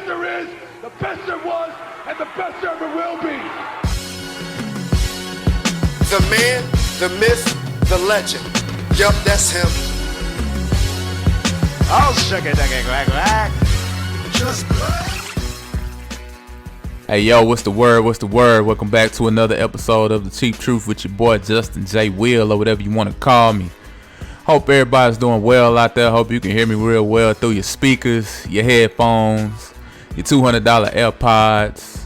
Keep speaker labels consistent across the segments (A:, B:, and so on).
A: there is, the best there was, and the best there ever will be.
B: The man, the myth, the legend. Yup, that's him.
C: Oh, sugar ducky quack quack.
B: Just
D: Hey yo, what's the word? What's the word? Welcome back to another episode of The Cheap Truth with your boy Justin J. Will, or whatever you want to call me. Hope everybody's doing well out there. Hope you can hear me real well through your speakers, your headphones, your $200 AirPods,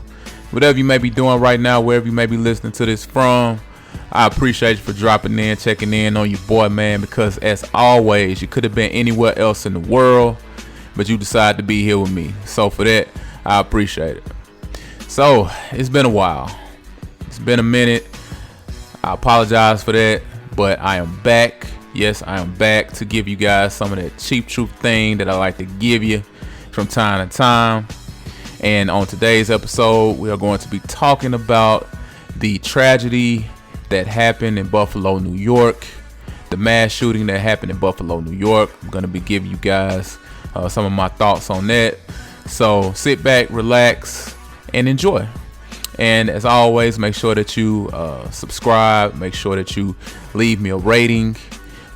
D: whatever you may be doing right now, wherever you may be listening to this from. I appreciate you for dropping in, checking in on your boy, man, because as always, you could have been anywhere else in the world, but you decided to be here with me. So for that, I appreciate it. So it's been a while. It's been a minute. I apologize for that, but I am back. Yes, I am back to give you guys some of that cheap truth thing that I like to give you from time to time. And on today's episode, we are going to be talking about the tragedy that happened in Buffalo, New York, the mass shooting that happened in Buffalo, New York. I'm going to be giving you guys some of my thoughts on that. So sit back, relax, and enjoy. And as always, make sure that you subscribe, make sure that you leave me a rating,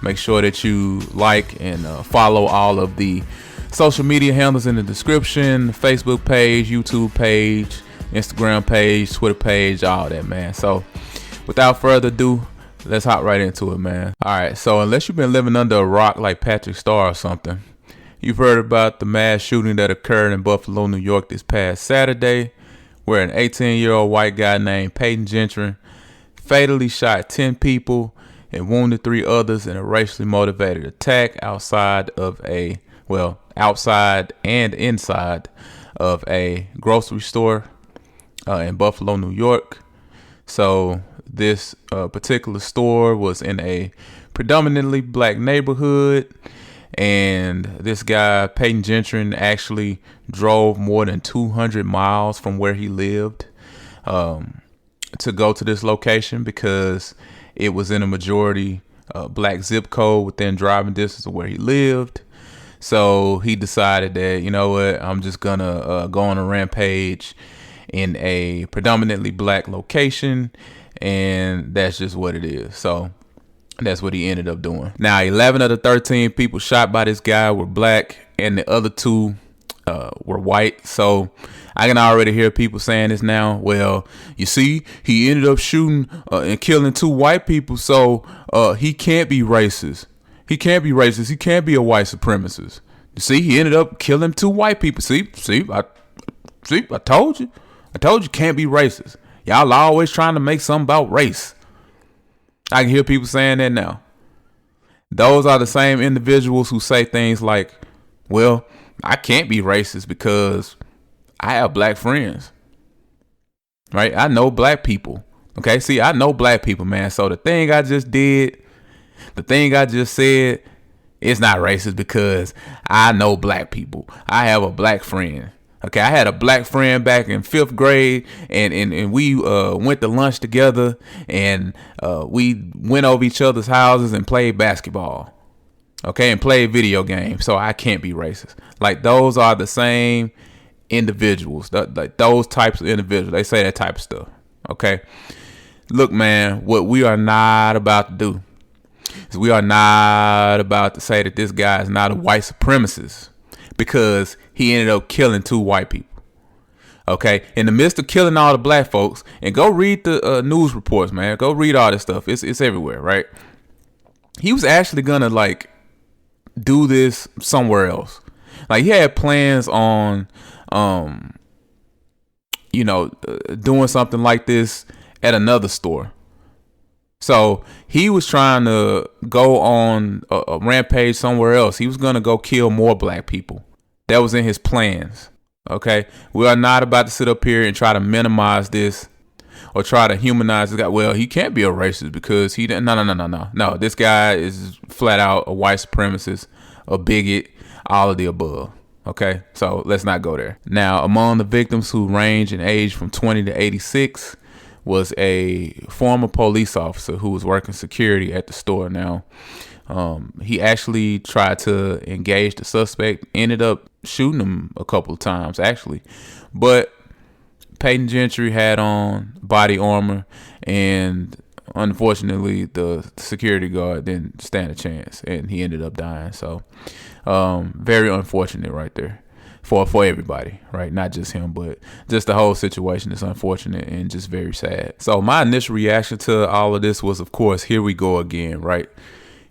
D: make sure that you like and follow all of the social media handles in the description, Facebook page, YouTube page, Instagram page, Twitter page, all that, man. So without further ado, let's hop right into it, man. All right, so unless you've been living under a rock like Patrick Star or something, you've heard about the mass shooting that occurred in Buffalo, New York this past Saturday, where an 18-year-old white guy named Payton Gendron fatally shot 10 people and wounded 3 others in a racially motivated attack outside and inside of a grocery store in Buffalo, New York. So this particular store was in a predominantly black neighborhood, and this guy, Payton Gendron, actually drove more than 200 miles from where he lived to go to this location because it was in a majority black zip code within driving distance of where he lived. So he decided that, you know what, I'm just gonna go on a rampage in a predominantly black location, and that's just what it is. So that's what he ended up doing. Now, 11 of the 13 people shot by this guy were black, and the other 2 were white. So I can already hear people saying this now. Well, you see, he ended up shooting and killing 2 white people, so he can't be racist. He can't be racist. He can't be a white supremacist. You see, he ended up killing 2 white people. I told you. I told you can't be racist. Y'all always trying to make something about race. I can hear people saying that now. Those are the same individuals who say things like, well, I can't be racist because I have black friends. Right? I know black people. Okay? See, I know black people, man. So the thing I just did, the thing I just said, it's not racist because I know black people. I have a black friend. Okay, I had a black friend back in 5th grade, and we went to lunch together, and we went over each other's houses and played basketball. Okay, and played video games. So I can't be racist. Like, those are the same individuals, like those types of individuals. They say that type of stuff. Okay, look, man, what we are not about to do is we are not about to say that this guy is not a white supremacist because he ended up killing 2 white people. Okay, in the midst of killing all the black folks, and go read the news reports, man. Go read all this stuff. It's everywhere, right? He was actually gonna do this somewhere else. Like, he had plans on, doing something like this at another store. So he was trying to go on a rampage somewhere else. He was gonna go kill more black people. That was in his plans. Okay, we are not about to sit up here and try to minimize this or try to humanize this guy. Well, he can't be a racist because he didn't. No. This guy is flat out a white supremacist, a bigot, all of the above. Okay, so let's not go there. Now, among the victims, who range in age from 20 to 86, was a former police officer who was working security at the store. Now, he actually tried to engage the suspect, ended up shooting him a couple of times actually. But Payton Gendron had on body armor, and unfortunately the security guard didn't stand a chance, and he ended up dying. So very unfortunate right there for everybody, right? Not just him, but just the whole situation is unfortunate and just very sad. So my initial reaction to all of this was, of course, here we go again, right?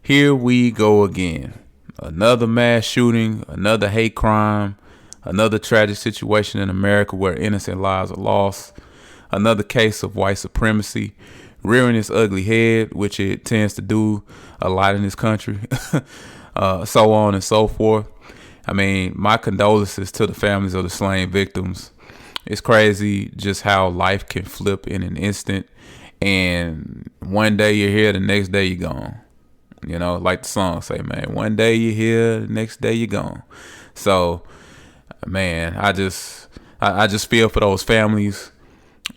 D: Here we go again. Another mass shooting, another hate crime, another tragic situation in America where innocent lives are lost, another case of white supremacy rearing its ugly head, which it tends to do a lot in this country, so on and so forth. I mean, my condolences to the families of the slain victims. It's crazy just how life can flip in an instant, and one day you're here, the next day you're gone. You know, like the song say, man, one day you're here, the next day you're gone. So, man, I just feel for those families.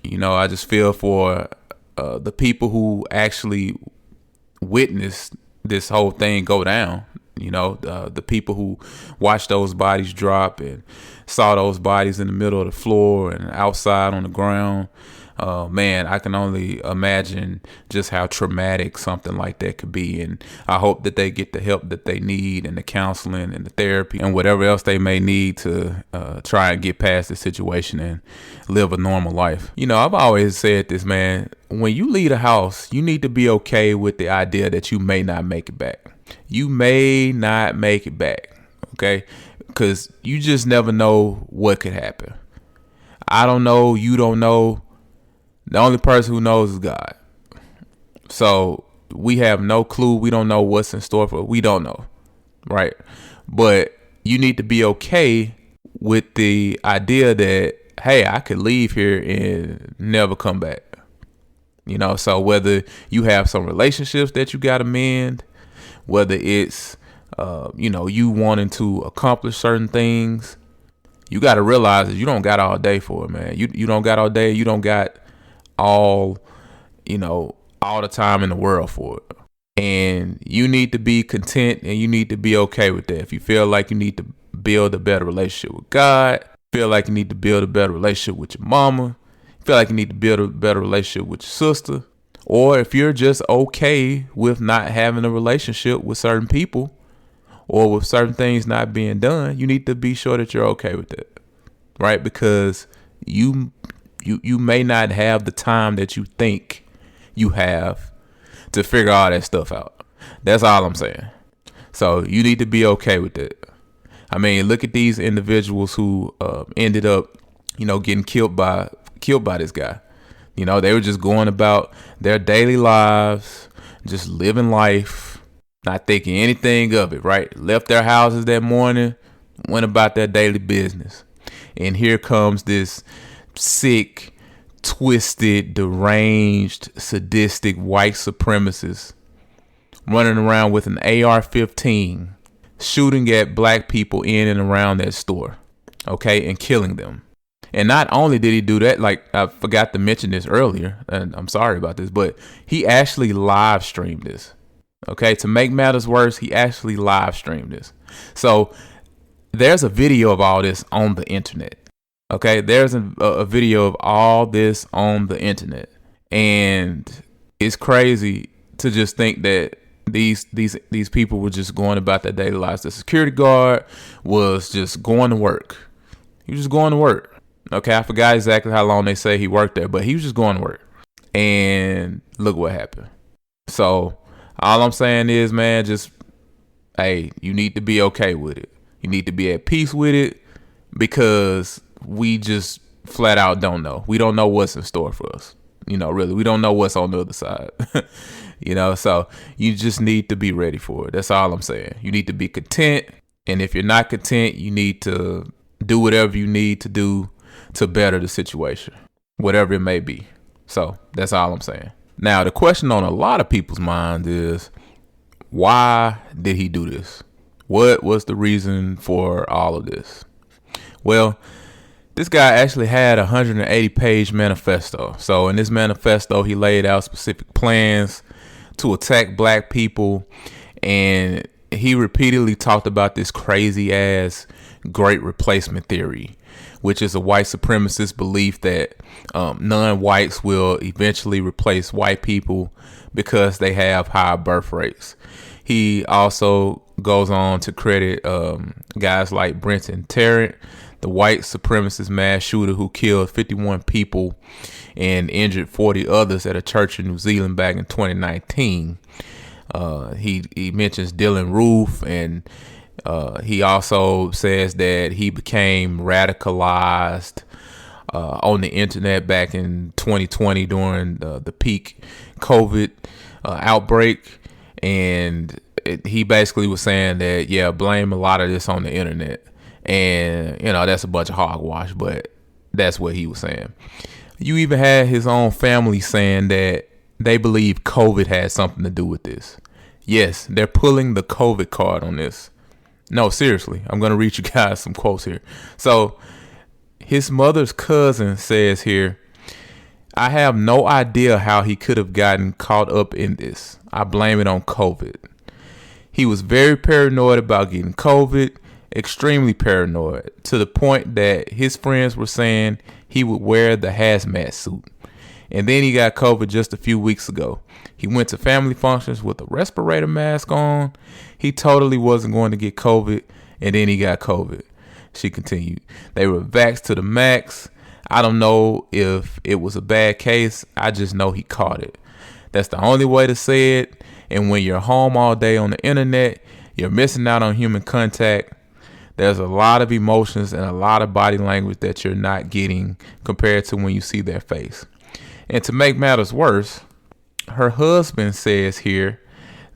D: You know, I just feel for the people who actually witnessed this whole thing go down. You know, the people who watched those bodies drop and saw those bodies in the middle of the floor and outside on the ground. Man, I can only imagine just how traumatic something like that could be. And I hope that they get the help that they need, and the counseling and the therapy and whatever else they may need to try and get past the situation and live a normal life. You know, I've always said this, man, when you leave a house, you need to be okay with the idea that you may not make it back. You may not make it back, okay? Because you just never know what could happen. I don't know. You don't know. The only person who knows is God. So we have no clue. We don't know what's in store for us. We don't know, right? But you need to be okay with the idea that, hey, I could leave here and never come back. You know, so whether you have some relationships that you got to mend, whether it's, you know, you wanting to accomplish certain things, you got to realize that you don't got all day for it, man. You don't got all day. You don't got all the time in the world for it. And you need to be content, and you need to be okay with that. If you feel like you need to build a better relationship with God, feel like you need to build a better relationship with your mama, feel like you need to build a better relationship with your sister, or if you're just okay with not having a relationship with certain people or with certain things not being done, you need to be sure that you're okay with that, right? Because you may not have the time that you think you have to figure all that stuff out. That's all I'm saying. So you need to be okay with that. I mean, look at these individuals who ended up, getting killed by this guy. They were just going about their daily lives, just living life, not thinking anything of it, right? Left their houses that morning, went about their daily business. And here comes this sick, twisted, deranged, sadistic white supremacist running around with an AR-15, shooting at black people in and around that store, okay, and killing them. And not only did he do that, like I forgot to mention this earlier, and I'm sorry about this, but he actually live streamed this. Okay, to make matters worse, he actually live streamed this. So there's a video of all this on the internet. Okay, there's a video of all this on the internet, and it's crazy to just think that these people were just going about their daily lives. The security guard was just going to work. He was just going to work. Okay, I forgot exactly how long they say he worked there, but he was just going to work. And look what happened. So all I'm saying is, man, just, hey, you need to be okay with it. You need to be at peace with it, because we just flat out don't know. We don't know what's in store for us. Really, we don't know what's on the other side. So you just need to be ready for it. That's all I'm saying. You need to be content. And if you're not content, you need to do whatever you need to do to better the situation, whatever it may be. So that's all I'm saying. Now, the question on a lot of people's minds is, why did he do this? What was the reason for all of this? Well, this guy actually had a 180-page manifesto. So in this manifesto, he laid out specific plans to attack black people, and he repeatedly talked about this crazy ass great replacement theory, which is a white supremacist belief that non-whites will eventually replace white people because they have higher birth rates. He also goes on to credit guys like Brenton Tarrant, the white supremacist mass shooter who killed 51 people and injured 40 others at a church in New Zealand back in 2019. He mentions Dylan Roof, and he also says that he became radicalized on the internet back in 2020 during the peak COVID outbreak. And he basically was saying that, blame a lot of this on the internet. And, that's a bunch of hogwash, but that's what he was saying. You even had his own family saying that they believe COVID had something to do with this. Yes, they're pulling the COVID card on this. No, seriously, I'm going to read you guys some quotes here. So his mother's cousin says here, I have no idea how he could have gotten caught up in this. I blame it on COVID. He was very paranoid about getting COVID, extremely paranoid, to the point that his friends were saying he would wear the hazmat suit. And then he got COVID just a few weeks ago. He went to family functions with a respirator mask on. He totally wasn't going to get COVID, and then he got COVID. She continued. They were vaxxed to the max. I don't know if it was a bad case. I just know he caught it. That's the only way to say it. And when you're home all day on the internet, you're missing out on human contact. There's a lot of emotions and a lot of body language that you're not getting compared to when you see their face. And to make matters worse, her husband says here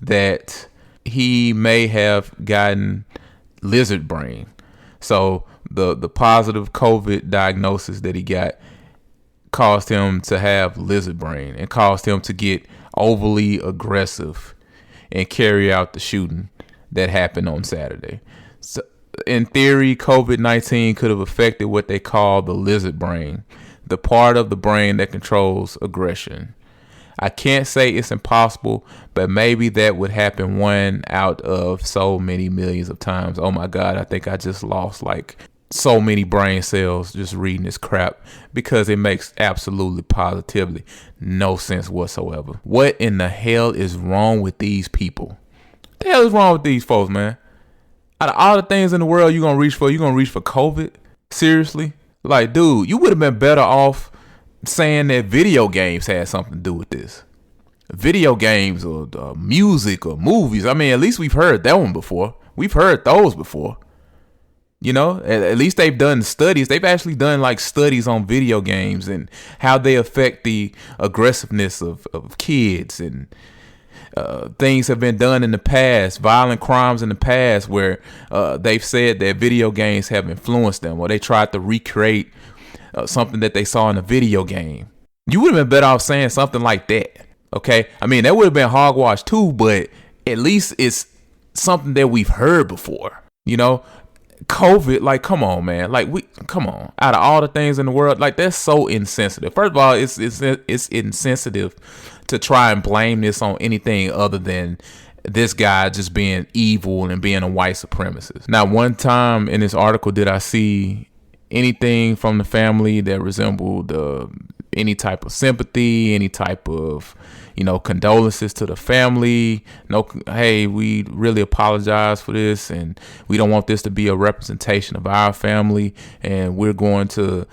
D: that he may have gotten lizard brain. So the positive COVID diagnosis that he got caused him to have lizard brain and caused him to get overly aggressive and carry out the shooting that happened on Saturday. So in theory, COVID-19 could have affected what they call the lizard brain, the part of the brain that controls aggression. I can't say it's impossible, but maybe that would happen 1 out of so many millions of times. Oh my God, I think I just lost like so many brain cells just reading this crap, because it makes absolutely positively no sense whatsoever. What in the hell is wrong with these people? What the hell is wrong with these folks, man? Out of all the things in the world you're going to reach for COVID? Seriously? Like, dude, you would have been better off saying that video games had something to do with this. Video games or music or movies. I mean, at least we've heard that one before. We've heard those before. At least they've done studies. They've actually done like studies on video games and how they affect the aggressiveness of kids, and things have been done in the past, violent crimes in the past, where they've said that video games have influenced them, or they tried to recreate something that they saw in a video game. You would have been better off saying something like that. Okay. I mean, that would have been hogwash too, but at least it's something that we've heard before. COVID, like, come on, man. Like, come on. Out of all the things in the world, like, that's so insensitive. First of all, it's insensitive to try and blame this on anything other than this guy just being evil and being a white supremacist. Now, one time in this article did I see anything from the family that resembled any type of sympathy, any type of, condolences to the family. No, hey, we really apologize for this, and we don't want this to be a representation of our family, and we're going to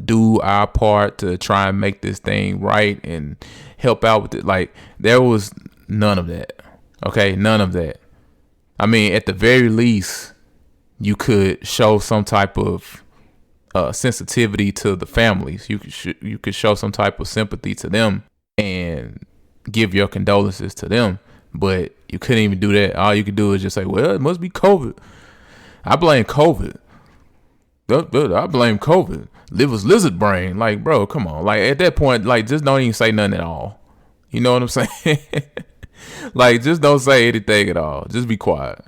D: do our part to try and make this thing right and help out with it. Like, there was none of that. Okay, none of that. I mean, at the very least, you could show some type of sensitivity to the families. You could show some type of sympathy to them and give your condolences to them, but you couldn't even do that. All you could do is just say, well, it must be COVID. I blame COVID. I blame COVID. It was lizard brain. Like, bro, come on. Like, at that point, like, just don't even say nothing at all. You know what I'm saying? Like, just don't say anything at all. Just be quiet.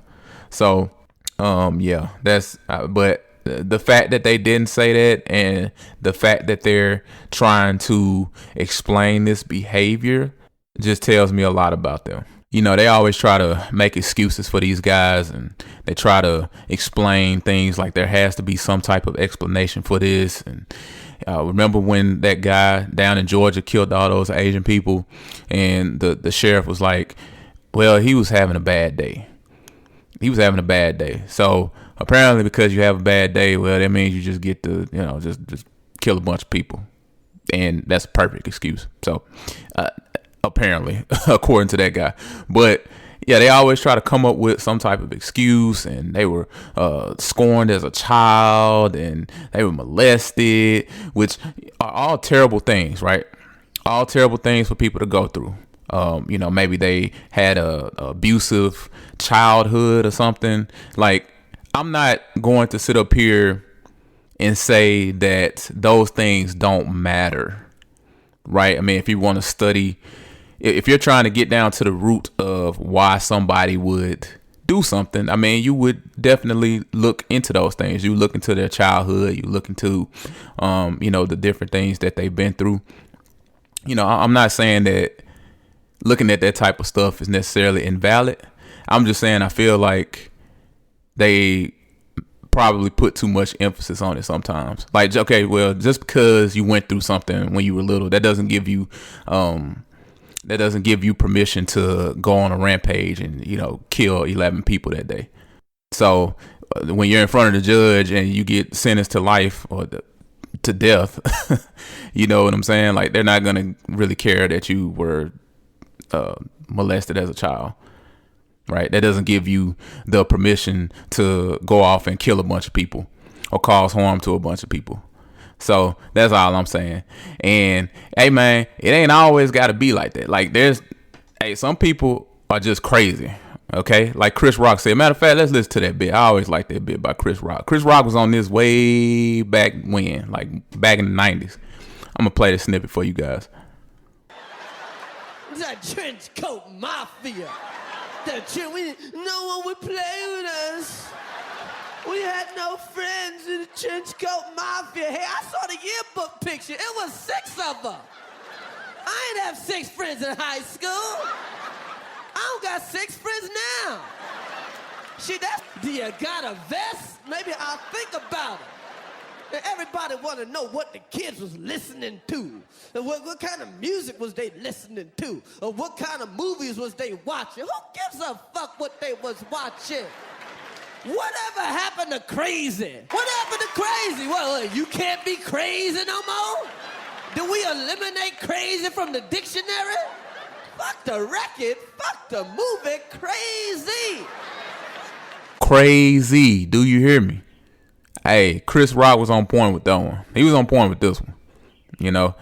D: So, yeah, that's, but the fact that they didn't say that, and the fact that they're trying to explain this behavior, just tells me a lot about them. they always try to make excuses for these guys, and they try to explain things like there has to be some type of explanation for this. And remember when that guy down in Georgia killed all those Asian people, and the sheriff was like, well, he was having a bad day. He was having a bad day. So apparently because you have a bad day, well, that means you just get to, just kill a bunch of people. And that's a perfect excuse. So apparently, according to that guy. But yeah, they always try to come up with some type of excuse, and they were scorned as a child, and they were molested, which are all terrible things, right? All terrible things for people to go through. Maybe they had a abusive childhood or something. Like, I'm not going to sit up here and say that those things don't matter, right? I mean, if you want to study, if you're trying to get down to the root of why somebody would do something, I mean, you would definitely look into those things. You look into their childhood, you look into, the different things that they've been through. I'm not saying that looking at that type of stuff is necessarily invalid. I'm just saying I feel like they probably put too much emphasis on it sometimes. Like, okay, well, just because you went through something when you were little, that doesn't give you permission to go on a rampage and kill 11 people that day. So when you're in front of the judge and you get sentenced to life or to death, you know what I'm saying? Like, they're not gonna really care that you were molested as a child, right? That doesn't give you the permission to go off and kill a bunch of people or cause harm to a bunch of people. So that's all I'm saying. And hey, man, it ain't always got to be like that. Like, some people are just crazy. Okay, like Chris Rock said. Matter of fact, let's listen to that bit. I always like that bit by Chris Rock. Chris Rock was on this way back when, like back in the 90s. I'm gonna play this snippet for you guys.
E: That trench coat mafia. No one would play with us. We had no friends in the trench coat mafia. Hey, I saw the yearbook picture. It was 6 of them. I ain't have 6 friends in high school. I don't got 6 friends now. Shit, do you got a vest? Maybe I'll think about it. Everybody want to know what the kids was listening to. And what kind of music was they listening to? Or what kind of movies was they watching? Who gives a fuck what they was watching? Whatever happened to crazy? What happened to crazy? Well, you can't be crazy no more? Do we eliminate crazy from the dictionary? Fuck the record, fuck the movie, crazy.
D: Crazy, do you hear me? Hey, Chris Rock was on point with that one. He was on point with this one,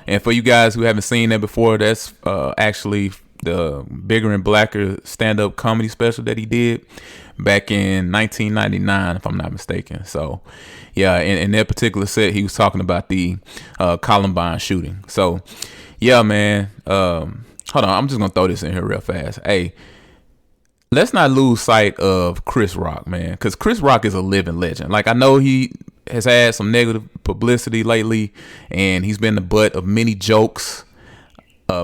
D: And for you guys who haven't seen that before, that's actually the Bigger and Blacker stand-up comedy special that he did back in 1999, if I'm not mistaken. So, yeah, in that particular set, he was talking about the Columbine shooting. So, yeah, man. Hold on, I'm just gonna throw this in here real fast. Hey, let's not lose sight of Chris Rock, man, because Chris Rock is a living legend. Like, I know he has had some negative publicity lately, and he's been the butt of many jokes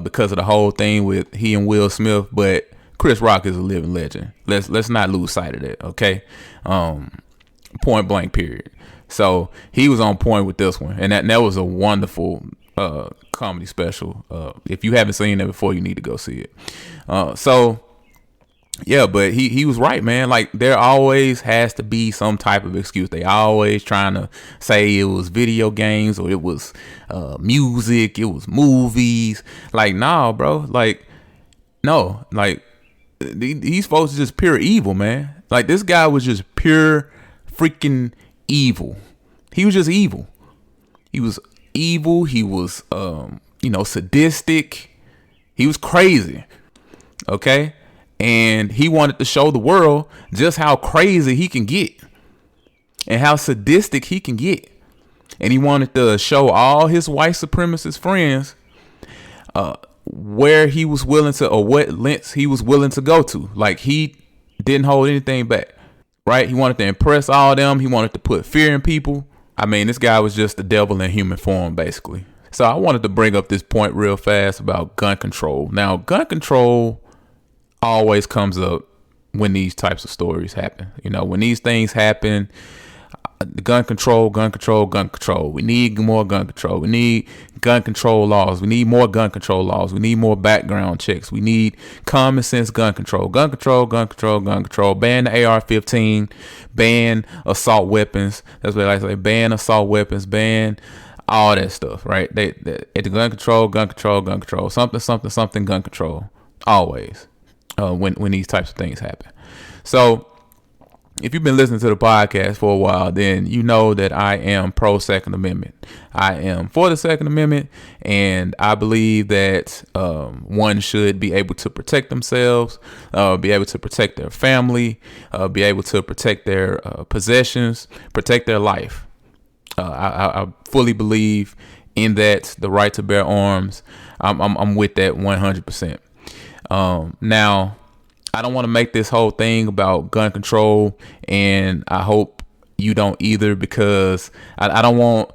D: because of the whole thing with he and Will Smith. But Chris Rock is a living legend. Let's not lose sight of that, okay? Point blank, period. So he was on point with this one, and that was a wonderful comedy special. If you haven't seen that before, you need to go see it. Yeah, but he was right, man. Like, there always has to be some type of excuse. They always trying to say it was video games or it was music, it was movies. Like, nah, bro. Like, no. Like, these folks are just pure evil, man. Like, this guy was just pure freaking evil. He was just evil. He was evil. He was, sadistic. He was crazy. Okay? And he wanted to show the world just how crazy he can get and how sadistic he can get. And he wanted to show all his white supremacist friends where he was willing to, or what lengths he was willing to go to. Like, he didn't hold anything back, right? He wanted to impress all of them. He wanted to put fear in people. I mean, this guy was just the devil in human form, basically. So I wanted to bring up this point real fast about gun control. Now, gun control always comes up when these types of stories happen. You know, when these things happen, gun control. We need more gun control. We need gun control laws. We need more gun control laws. We need more background checks. We need common sense gun control. Ban the AR-15. Ban assault weapons. That's what I like to say. Ban assault weapons. Ban all that stuff, right? The gun control. Something gun control. Always. When these types of things happen. So if you've been listening to the podcast for a while, then you know that I am pro Second Amendment. I am for the Second Amendment, and I believe that one should be able to protect themselves, be able to protect their family, be able to protect their possessions, protect their life. I fully believe in that, the right to bear arms. I'm with that 100%. Now, I don't want to make this whole thing about gun control, and I hope you don't either, because I don't want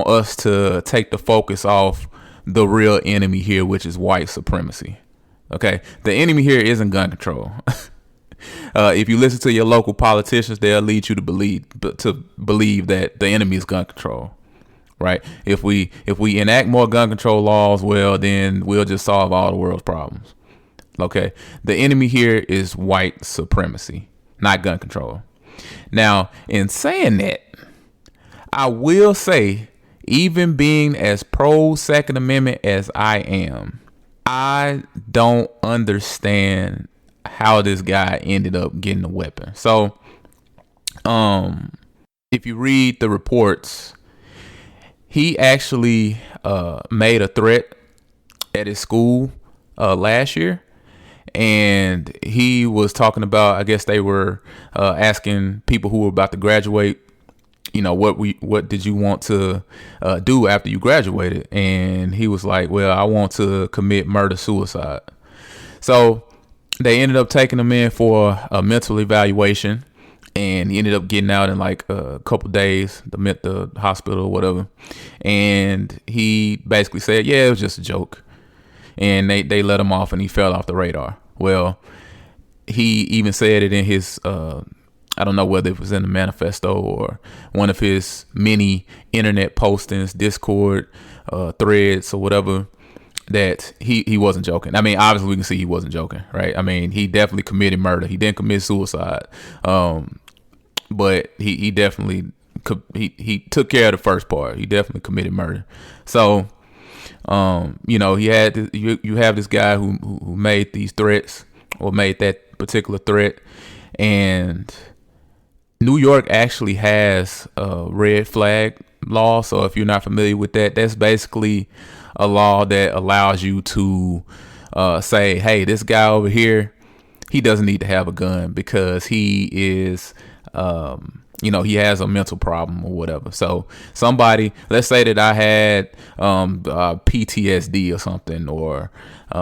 D: us to take the focus off the real enemy here, which is white supremacy. Okay, the enemy here isn't gun control. If you listen to your local politicians, they'll lead you to believe that the enemy is gun control. Right? If we enact more gun control laws, well, then we'll just solve all the world's problems. Okay, the enemy here is white supremacy, not gun control. Now, in saying that, I will say, even being as pro Second Amendment as I am, I don't understand how this guy ended up getting a weapon. So, if you read the reports, he actually made a threat at his school last year. And he was talking about, I guess they were asking people who were about to graduate, you know, what did you want to do after you graduated? And he was like, well, I want to commit murder-suicide. So they ended up taking him in for a mental evaluation, and he ended up getting out in like a couple days, the hospital or whatever. And he basically said, yeah, it was just a joke. And they let him off, and he fell off the radar. Well, he even said it in his, I don't know whether it was in the manifesto or one of his many internet postings, Discord, threads or whatever, that he wasn't joking. I mean, obviously we can see he wasn't joking, right? I mean, he definitely committed murder. He didn't commit suicide. But he definitely, he took care of the first part. He definitely committed murder. So, you know, you have this guy who made these threats, or made that particular threat, and New York actually has a red flag law. So if you're not familiar with that, that's basically a law that allows you to say, hey, this guy over here, he doesn't need to have a gun because he is you know, he has a mental problem or whatever. So somebody, let's say that I had PTSD or something, or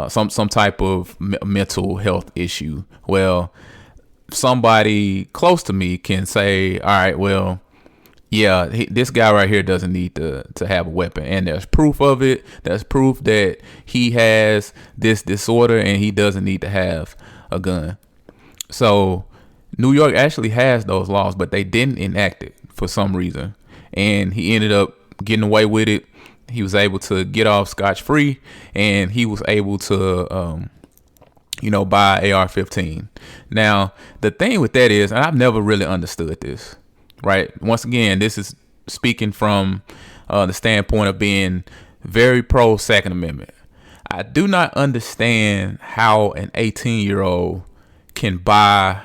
D: some type of mental health issue. Well, somebody close to me can say, all right, well, yeah, this guy right here doesn't need to have a weapon. And there's proof of it. There's proof that he has this disorder and he doesn't need to have a gun. So New York actually has those laws, but they didn't enact it for some reason. And he ended up getting away with it. He was able to get off scotch-free, and he was able to, you know, buy AR-15. Now, the thing with that is, and I've never really understood this, right? Once again, this is speaking from the standpoint of being very pro Second Amendment. I do not understand how an 18-year-old can buy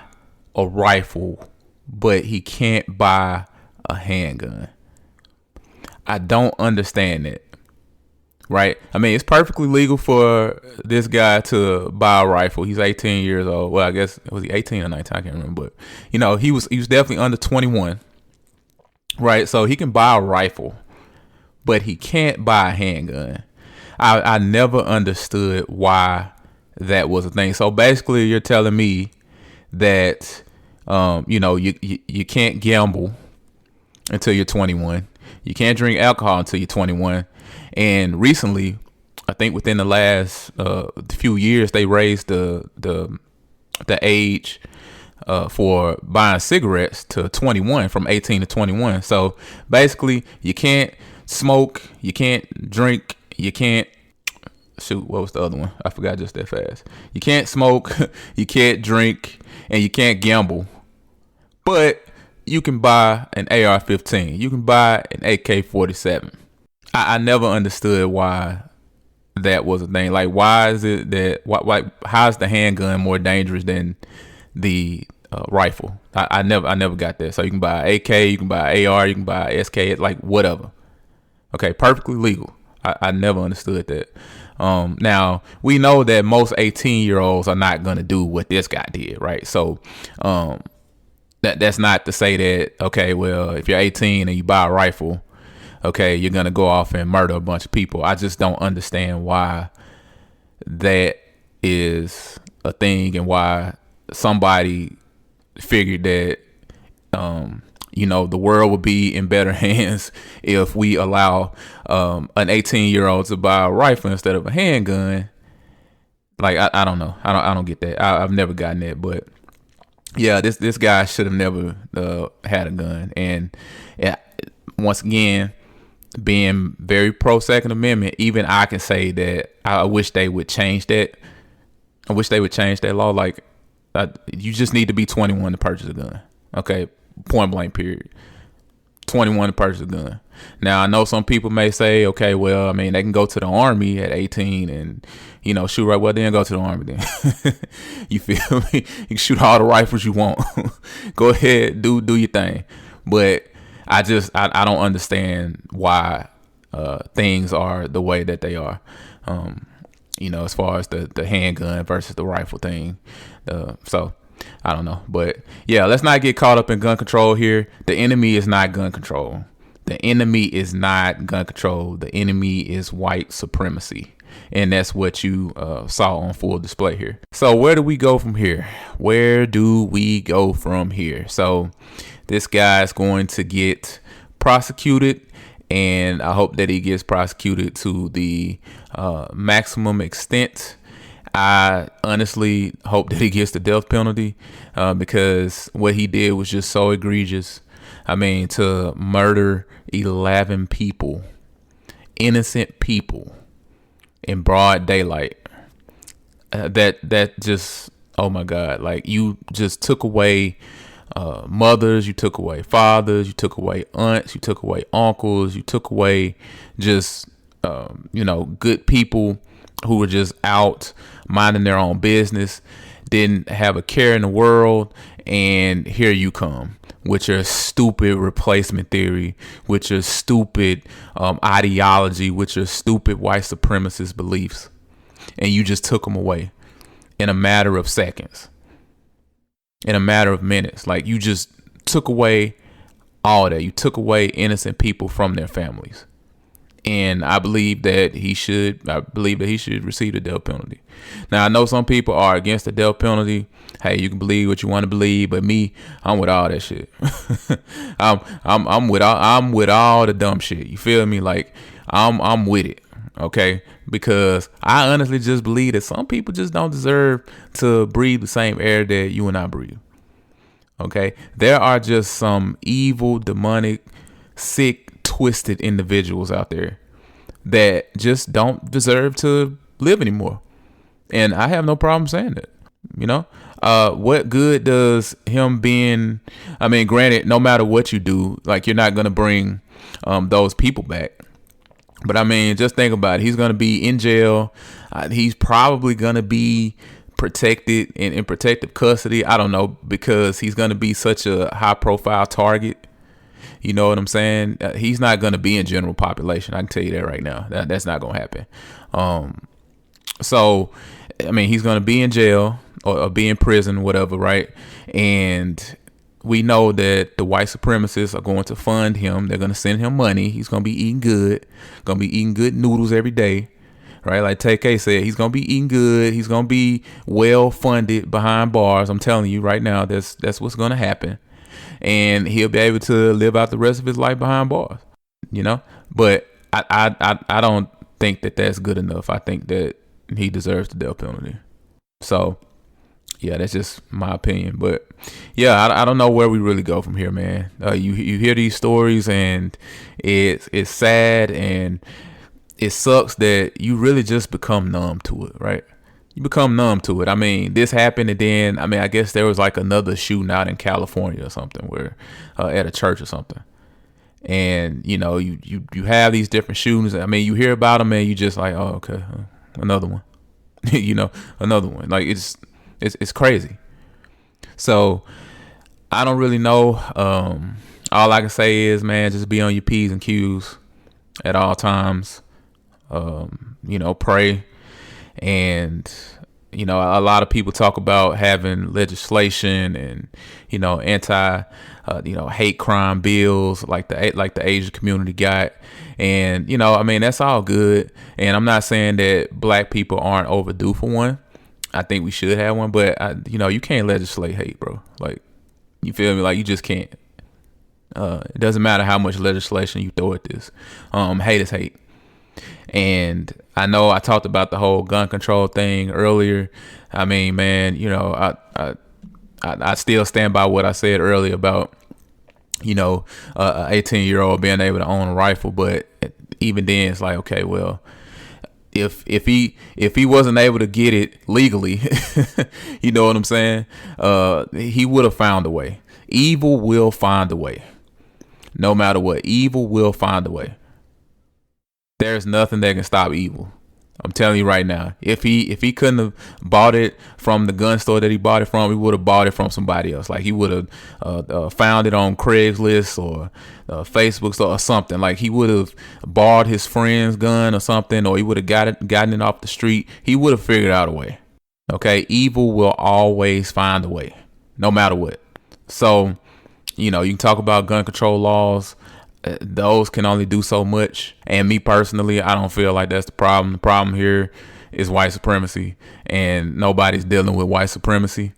D: a rifle, but he can't buy a handgun. I don't understand that. Right? I mean, it's perfectly legal for this guy to buy a rifle. He's 18 years old. Well, I guess, was he 18 or 19? I can't remember. But, you know, he was definitely under 21. Right? So he can buy a rifle, but he can't buy a handgun. I never understood why that was a thing. So basically, you're telling me that, you know, you can't gamble until you're 21. You can't drink alcohol until you're 21. And recently, I think within the last few years, they raised the the age for buying cigarettes to 21, from 18 to 21. So basically, you can't smoke, you can't drink, you can't what was the other one? I forgot just that fast. You can't smoke, you can't drink, and you can't gamble. But you can buy an AR-15. You can buy an AK-47. I never understood why that was a thing. Like, why is it that? Why? How's the handgun more dangerous than the rifle? I never got that. So you can buy AK, you can buy AR, you can buy SK, like whatever. Okay, perfectly legal. I never understood that. Now we know that most 18-year-olds are not gonna do what this guy did, right? So that's not to say that, okay, well, if you're 18 and you buy a rifle, okay, you're gonna go off and murder a bunch of people. I just don't understand why that is a thing, and why somebody figured that the world would be in better hands if we allow an 18-year-old to buy a rifle instead of a handgun. Like, I don't know. I don't get that. I've never gotten that. But yeah, this guy should have never had a gun. And once again, being very pro Second Amendment, even I can say that I wish they would change that. I wish they would change that law. Like, you just need to be 21 to purchase a gun. Okay, point blank, period. 21 to purchase a gun. Now, I know some people may say, okay, well, I mean, they can go to the Army at 18 and, shoot right. Well, then go to the Army then. You feel me? You can shoot all the rifles you want. Go ahead, do your thing. But I don't understand why things are the way that they are. As far as the handgun versus the rifle thing. So I don't know. But yeah, let's not get caught up in gun control here. The enemy is not gun control. The enemy is not gun control. The enemy is white supremacy. And that's what you saw on full display here. So where do we go from here? Where do we go from here? So this guy is going to get prosecuted, and I hope that he gets prosecuted to the maximum extent. I honestly hope that he gets the death penalty because what he did was just so egregious. I mean, to murder 11 people, innocent people, in broad daylight, that just, oh my God, like, you just took away mothers, you took away fathers, you took away aunts, you took away uncles, you took away just good people who were just out minding their own business, didn't have a care in the world, and here you come with your stupid replacement theory, with your stupid ideology, with your stupid white supremacist beliefs, and you just took them away in a matter of seconds, in a matter of minutes. Like, you just took away all that. You took away innocent people from their families. And I believe that he should receive the death penalty. Now, I know some people are against the death penalty. Hey, you can believe what you want to believe, but me, I'm with all that shit. I'm with all the dumb shit. You feel me? Like, I'm with it. Okay, because I honestly just believe that some people just don't deserve to breathe the same air that you and I breathe. Okay, there are just some evil, demonic, sick, twisted individuals out there that just don't deserve to live anymore. And I have no problem saying that. What good does him being, I mean, granted, no matter what you do, like, you're not going to bring those people back. But I mean, just think about it. He's going to be in jail. He's probably going to be protected in protective custody. I don't know, because he's going to be such a high profile target. You know what I'm saying? He's not going to be in general population. I can tell you that right now. That's not going to happen. So, I mean, he's going to be in jail or be in prison, whatever, right? And we know that the white supremacists are going to fund him. They're going to send him money. He's going to be eating good, noodles every day, right? Like TK said, he's going to be eating good. He's going to be well funded behind bars. I'm telling you right now, that's what's going to happen. And he'll be able to live out the rest of his life behind bars, But I don't think that that's good enough. I think that he deserves the death penalty. So, yeah, that's just my opinion. But yeah, I don't know where we really go from here, man. You hear these stories, and it's sad, and it sucks that you really just become numb to it, right? You become numb to it. I mean, this happened, and then I guess there was like another shooting out in California or something, where at a church or something. And you have these different shootings. I mean, you hear about them, and you just like, oh, okay, another one. Another one. Like it's crazy. So I don't really know. All I can say is, man, just be on your P's and Q's at all times. Pray. And a lot of people talk about having legislation and anti hate crime bills like the Asian community got. And that's all good, and I'm not saying that black people aren't overdue for one. I think we should have one, but you can't legislate hate, bro. Like, you feel me? Like, you just can't. It doesn't matter how much legislation you throw at this. Hate is hate. And I know I talked about the whole gun control thing earlier. I mean, man, I still stand by what I said earlier about a 18-year-old being able to own a rifle. But even then, it's like, okay, well, if he wasn't able to get it legally, you know what I'm saying? He would have found a way. Evil will find a way. No matter what, evil will find a way. There's nothing that can stop evil. I'm telling you right now. If he couldn't have bought it from the gun store that he bought it from, he would have bought it from somebody else. Like, he would have found it on Craigslist or Facebook store or something. Like, he would have borrowed his friend's gun or something, or he would have gotten it off the street. He would have figured out a way. Okay, evil will always find a way, no matter what. So, you can talk about gun control laws. Those can only do so much. And me personally, I don't feel like that's the problem. The problem here is white supremacy, and nobody's dealing with white supremacy.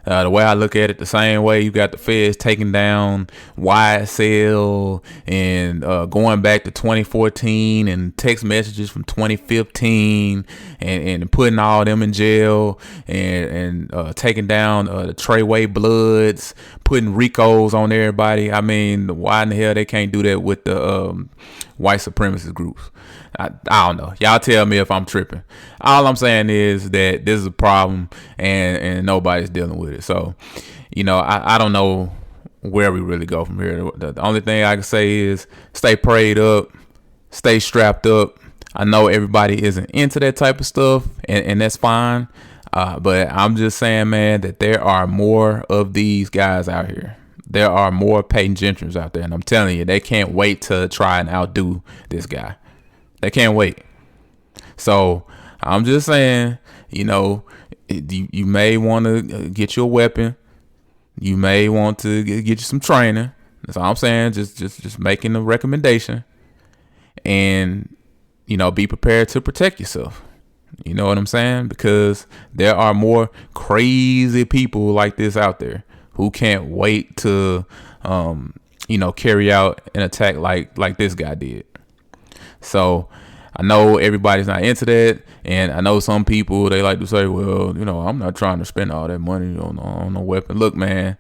D: The way I look at it, the same way you got the feds taking down YSL and going back to 2014 and text messages from 2015 and putting all them in jail and taking down the Treyway Bloods, putting RICOs on everybody. I mean, why in the hell they can't do that with the white supremacist groups? I don't know. Y'all tell me if I'm tripping. All I'm saying is that this is a problem, and nobody's dealing with it. So, I don't know where we really go from here. The only thing I can say is stay prayed up, stay strapped up. I know everybody isn't into that type of stuff, and that's fine. But I'm just saying, man, that there are more of these guys out here. There are more Payton Gendrons out there, and I'm telling you, they can't wait to try and outdo this guy. They can't wait. So I'm just saying, you may want to get you a weapon. You may want to get you some training. That's all I'm saying. Just making a recommendation, and be prepared to protect yourself. You know what I'm saying? Because there are more crazy people like this out there who can't wait to carry out an attack like this guy did. So I know everybody's not into that, and I know some people, they like to say, well, I'm not trying to spend all that money on a weapon. Look, man,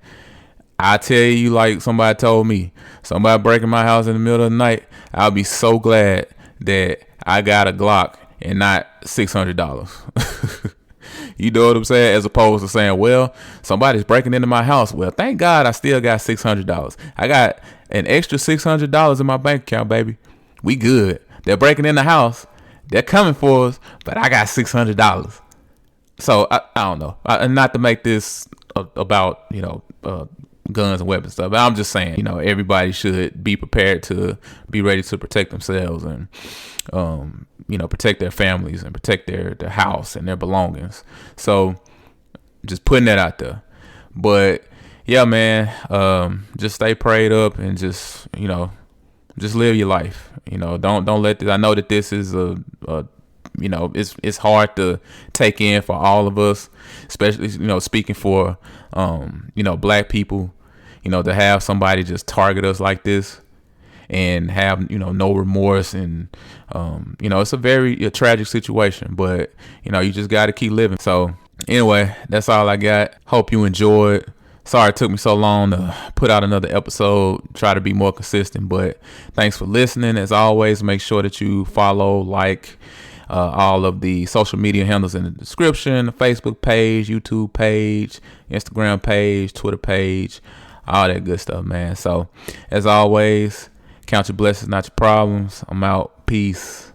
D: I tell you, like somebody told me, somebody breaking my house in the middle of the night, I'll be so glad that I got a Glock and not $600. You know what I'm saying? As opposed to saying, well, somebody's breaking into my house. Well, thank God I still got $600. I got an extra $600 in my bank account, baby. We good. They're breaking in the house. They're coming for us, but I got $600. So I don't know. Not to make this about guns and weapons stuff, but I'm just saying, everybody should be prepared to be ready to protect themselves and protect their families and protect their house and their belongings. So just putting that out there. But yeah, man, just stay prayed up and just live your life. Don't let this. I know that this is it's hard to take in for all of us, especially speaking for black people. To have somebody just target us like this and have no remorse, and it's a very tragic situation. But you just got to keep living. So Anyway, that's all I got. Hope you enjoyed. Sorry it took me so long to put out another episode. Try to be more consistent, but thanks for listening. As always, make sure that you follow, like all of the social media handles in the description, the Facebook page, YouTube page, Instagram page, Twitter page, all that good stuff, man. So, as always, count your blessings, not your problems. I'm out. Peace.